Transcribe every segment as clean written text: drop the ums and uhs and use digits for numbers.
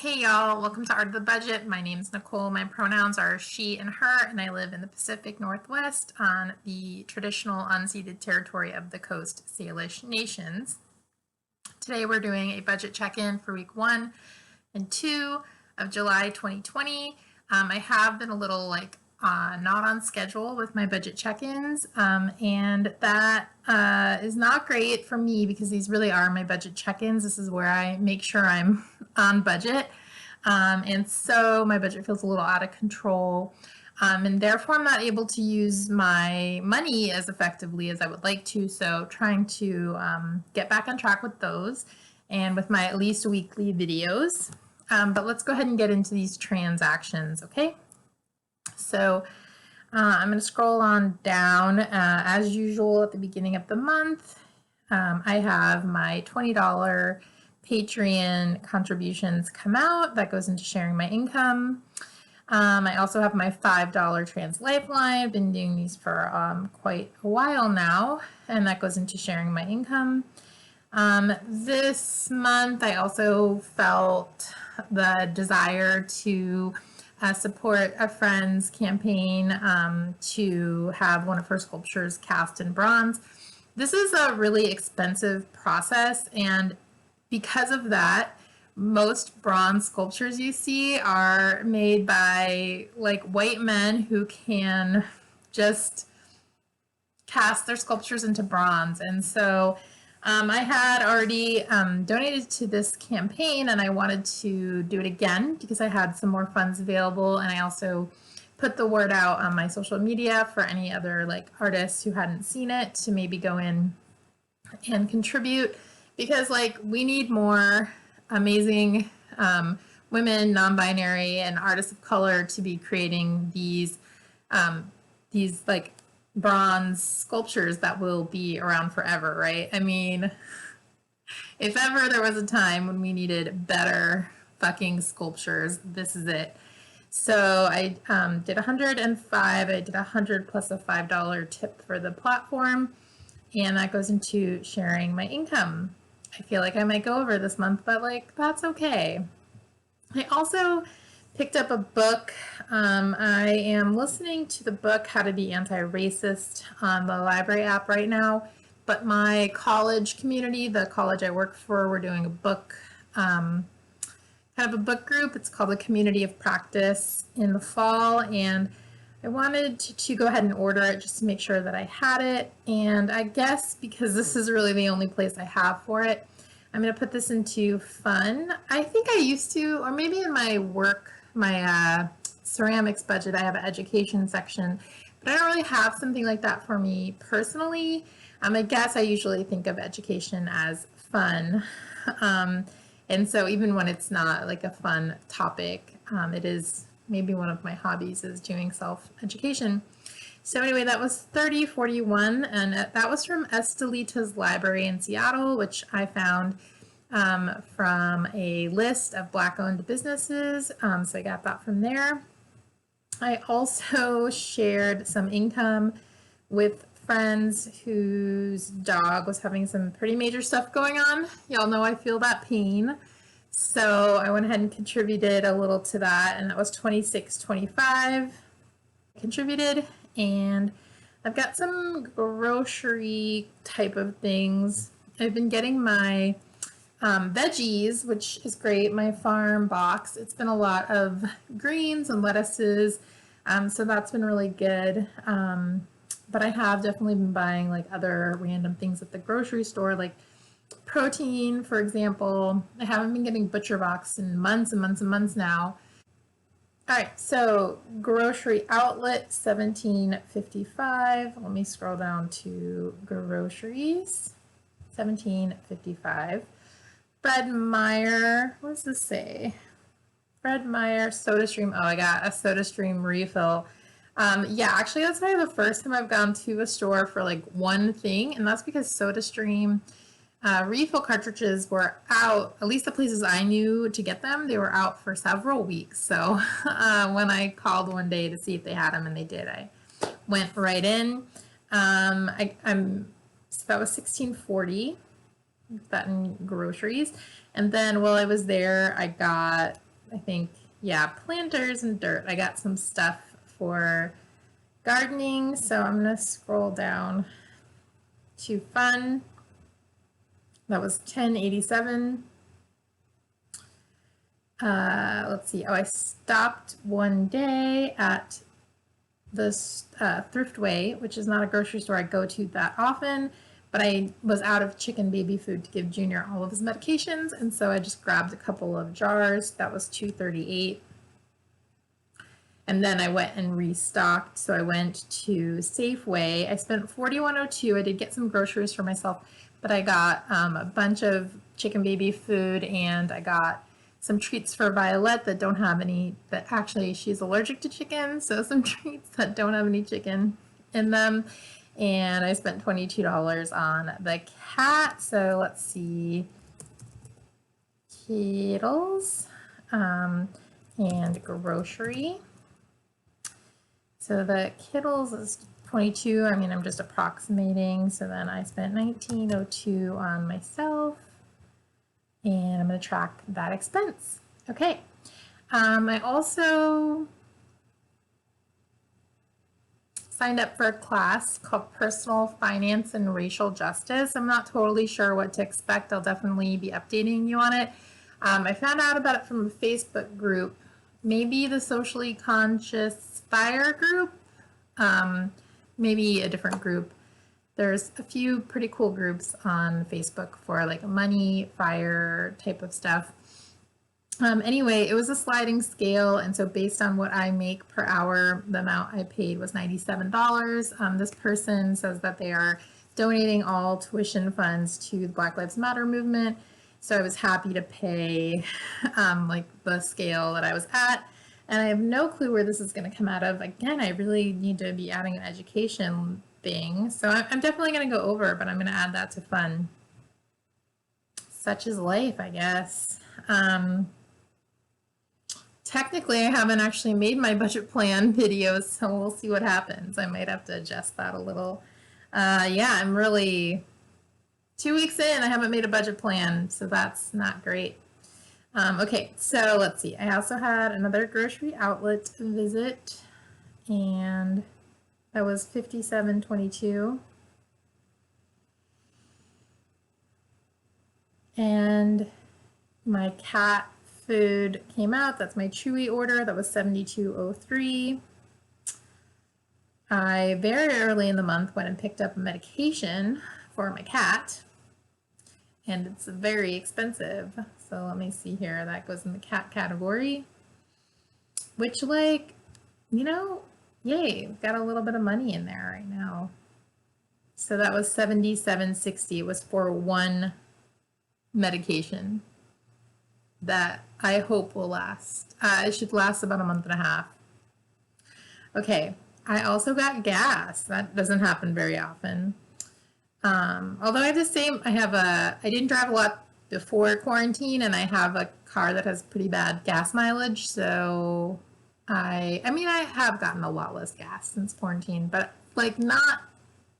Hey y'all, welcome to Art of the Budget. My name's Nicole. My pronouns are she and her, and I live in the Pacific Northwest on the traditional unceded territory of the Coast Salish Nations. Today we're doing a budget check-in for week 1 and 2 of July 2020. I have been a little not on schedule with my budget check-ins, and that is not great for me because these really are my budget check-ins. This is where I make sure I'm on budget, and so my budget feels a little out of control, and therefore I'm not able to use my money as effectively as I would like to, so trying to get back on track with those and with my at least weekly videos. But let's go ahead and get into these transactions, okay? So I'm going to scroll on down. As usual at the beginning of the month, I have my $20 Patreon contributions come out. That goes into sharing my income. I also have my $5 Trans Lifeline. I've been doing these for quite a while now, and that goes into sharing my income. This month, I also felt the desire to support a friend's campaign to have one of her sculptures cast in bronze. This is a really expensive process, and because of that, most bronze sculptures you see are made by white men who can just cast their sculptures into bronze. And so I had already donated to this campaign, and I wanted to do it again because I had some more funds available, and I also put the word out on my social media for any other artists who hadn't seen it to maybe go in and contribute, because we need more amazing women, non-binary, and artists of color to be creating these bronze sculptures that will be around forever, right? I mean, if ever there was a time when we needed better fucking sculptures, this is it. So I did 105. I did 100 plus a $5 tip for the platform, and that goes into sharing my income. I feel like I might go over this month, but that's okay. I also picked up a book. I am listening to the book How to Be Anti-Racist on the library app right now, but my college community, the college I work for, we're doing a book, kind of a book group. It's called the Community of Practice in the fall, and I wanted to go ahead and order it just to make sure that I had it. And I guess because this is really the only place I have for it, I'm going to put this into fun. I think I used to, or maybe in my work, my ceramics budget, I have an education section, but I don't really have something like that for me personally. I guess I usually think of education as fun. And so even when it's not a fun topic, it is maybe one of my hobbies is doing self-education. So anyway, that was 3041, and that was from Estelita's Library in Seattle, which I found from a list of Black-owned businesses. So I got that from there. I also shared some income with friends whose dog was having some pretty major stuff going on. Y'all know I feel that pain. So I went ahead and contributed a little to that, and that was $26.25 contributed. And I've got some grocery type of things. I've been getting my veggies, which is great, my farm box. It's been a lot of greens and lettuces, so that's been really good. But I have definitely been buying other random things at the grocery store, like protein, for example. I haven't been getting Butcher Box in months and months and months now. All right, so grocery outlet, $17.55. Let me scroll down to groceries, $17.55. Fred Meyer, what does this say? Fred Meyer SodaStream. Oh, I got a SodaStream refill. Yeah, actually, that's probably the first time I've gone to a store for one thing, and that's because SodaStream refill cartridges were out, at least the places I knew to get them, they were out for several weeks. So when I called one day to see if they had them, and they did, I went right in. So that was $16.40, that in groceries. And then while I was there, I got I think, yeah, planters and dirt. I got some stuff for gardening, so I'm going to scroll down to fun. That was $10.87. Let's see. Oh, I stopped one day at this Thriftway, which is not a grocery store I go to that often, but I was out of chicken baby food to give Junior all of his medications, and so I just grabbed a couple of jars. That was $2.38. And then I went and restocked. So I went to Safeway. I spent $41.02. I did get some groceries for myself, but I got a bunch of chicken baby food, and I got some treats for Violet that don't have any, that actually she's allergic to chicken. So some treats that don't have any chicken in them. And I spent $22 on the cat. So let's see. Kittles and grocery. So the Kittles is 22. I mean, I'm just approximating. So then I spent $19.02 on myself, and I'm going to track that expense. Okay. I also signed up for a class called Personal Finance and Racial Justice. I'm not totally sure what to expect. I'll definitely be updating you on it. I found out about it from a Facebook group, maybe the Socially Conscious f.i.r.e group, maybe a different group. There's a few pretty cool groups on Facebook for like money, fire type of stuff. Anyway, it was a sliding scale, and so based on what I make per hour, the amount I paid was $97. This person says that they are donating all tuition funds to the Black Lives Matter movement, so I was happy to pay like the scale that I was at, and I have no clue where this is going to come out of. Again, I really need to be adding an education thing, so I'm definitely going to go over, but I'm going to add that to fun. Such is life, I guess. Technically, I haven't actually made my budget plan videos, so we'll see what happens. I might have to adjust that a little. Yeah, I'm really 2 weeks in, I haven't made a budget plan, so that's not great. Okay, so let's see. I also had another grocery outlet visit, and that was $57.22. And my cat food came out. That's my Chewy order. That was $72.03. I very early in the month went and picked up a medication for my cat, and it's very expensive. So let me see here. That goes in the cat category, which, like, you know, yay, got a little bit of money in there right now. So that was $77.60. It was for one medication that I hope will last. It should last about a month and a half. Okay, I also got gas. That doesn't happen very often. Although I have the same, I didn't drive a lot before quarantine, and I have a car that has pretty bad gas mileage, so I mean, I have gotten a lot less gas since quarantine, but like not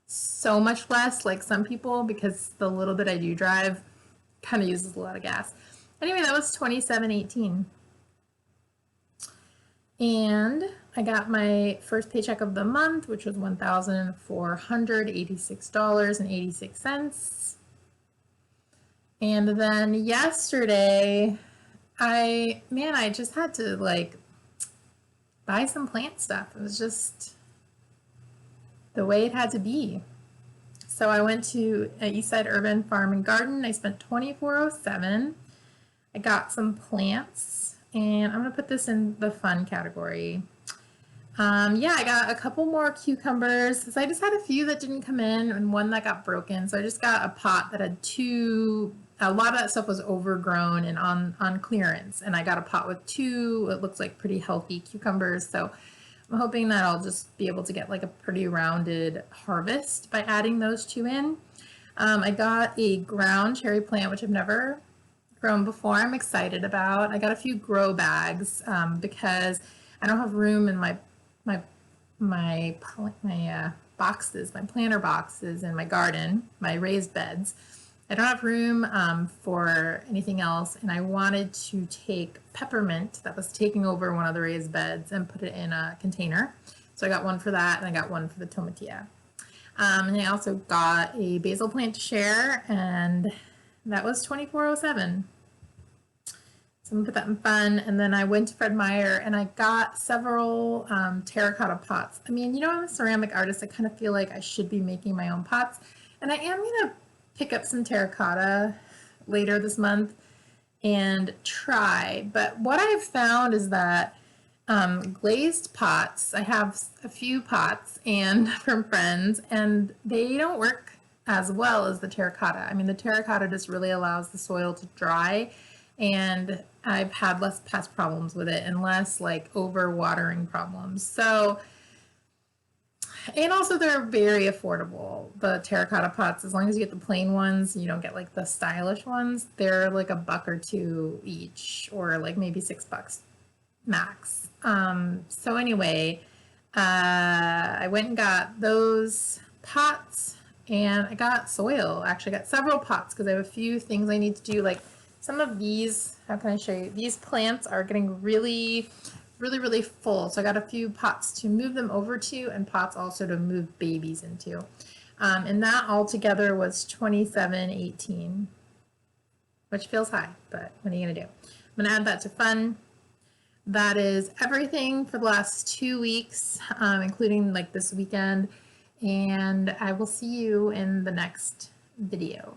so much less like some people, because the little bit I do drive kind of uses a lot of gas. Anyway, that was $27.18. And I got my first paycheck of the month, which was $1,486.86. And then yesterday, I just had to like buy some plant stuff. It was just the way it had to be. So I went to Eastside Urban Farm and Garden. I spent $24.07. I got some plants, and I'm going to put this in the fun category. Yeah, I got a couple more cucumbers. So I just had a few that didn't come in and one that got broken. So I just got a pot that had a lot of that stuff was overgrown and on clearance. And I got a pot with two, it looks like pretty healthy cucumbers. So I'm hoping that I'll just be able to get like a pretty rounded harvest by adding those two in. I got a ground cherry plant, which I've never grown before. I'm excited about. I got a few grow bags because I don't have room in my boxes, my planter boxes in my garden, my raised beds. I don't have room for anything else, and I wanted to take peppermint that was taking over one of the raised beds and put it in a container. So I got one for that, and I got one for the tomatillo. And I also got a basil plant to share, and that was $24.07. So I'm gonna put that in fun. And then I went to f.i.r.e and I got several terracotta pots. I mean, you know, I'm a ceramic artist. I kind of feel like I should be making my own pots. And I am gonna pick up some terracotta later this month and try. But what I've found is that glazed pots, I have a few pots and from friends, and they don't work as well as the terracotta. I mean, the terracotta just really allows the soil to dry, and I've had less pest problems with it and less like overwatering problems. So, and also they're very affordable. The terracotta pots, as long as you get the plain ones, you don't get like the stylish ones, they're like $1 or $2 each, or like maybe $6 max. So anyway, I went and got those pots, and I got soil. Actually, I got several pots because I have a few things I need to do. Like some of these, how can I show you? These plants are getting really full. So I got a few pots to move them over to, and pots also to move babies into. And that altogether was $27.18, which feels high, but what are you gonna do? I'm gonna add that to fun. That is everything for the last 2 weeks, including like this weekend. And I will see you in the next video.